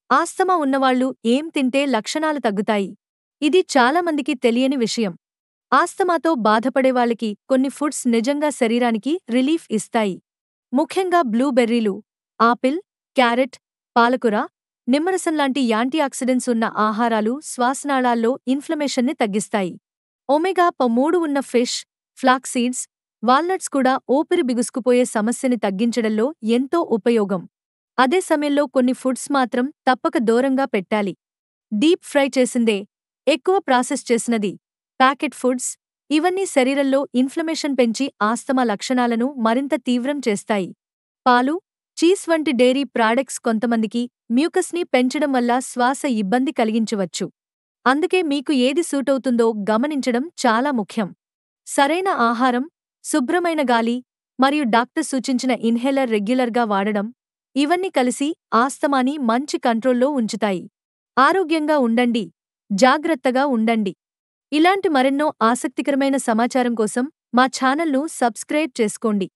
Asthma ఉన్నవాళ్ళు ఏం తింటే లక్షణాలు తగ్గుతాయి? ఇది చాలా మందికి తెలియని విషయం. ఆస్తమాతో బాధపడేవాళ్ళకి కొన్ని ఫుడ్స్ నిజంగా శరీరానికి రిలీఫ్ ఇస్తాయి. ముఖ్యంగా బ్లూబెర్రీలు, ఆపిల్, క్యారెట్, పాలకూర, నిమ్మరసం లాంటి యాంటీఆక్సిడెంట్స్ ఉన్న ఆహారాలు శ్వాసనాళాల్లో ఇన్ఫ్లమేషన్ని తగ్గిస్తాయి. ఒమేగా-3 ఉన్న ఫిష్, ఫ్లాక్స్ సీడ్స్, వాల్నట్స్ కూడా ఊపిరి బిగుసుకుపోయే సమస్యని తగ్గించడంలో ఎంతో ఉపయోగం. అదే సమయంలో కొన్ని ఫుడ్స్ మాత్రం తప్పక దూరంగా పెట్టాలి. డీప్ ఫ్రై చేసిందే, ఎక్కువ ప్రాసెస్ చేసినది, ప్యాకెట్ ఫుడ్స్, ఇవన్నీ శరీరంలో ఇన్ఫ్లమేషన్ పెంచి ఆస్తమా లక్షణాలను మరింత తీవ్రం చేస్తాయి. పాలు, చీజ్ వంటి డైరీ ప్రాడక్ట్స్ కొంతమందికి మ్యూకస్ని పెంచడం వల్ల శ్వాస ఇబ్బంది కలిగించవచ్చు. అందుకే మీకు ఏది సూటవుతుందో గమనించడం చాలా ముఖ్యం. సరైన ఆహారం, శుభ్రమైన గాలి మరియు డాక్టర్ సూచించిన ఇన్హేలర్ రెగ్యులర్గా వాడడం, ఇవన్నీ కలిసి ఆస్తమాని మంచి కంట్రోల్లో ఉంచుతాయి. ఆరోగ్యంగా ఉండండి, జాగ్రత్తగా ఉండండి. ఇలాంటి మరెన్నో ఆసక్తికరమైన సమాచారం కోసం మా ఛానల్ను సబ్స్క్రైబ్ చేసుకోండి.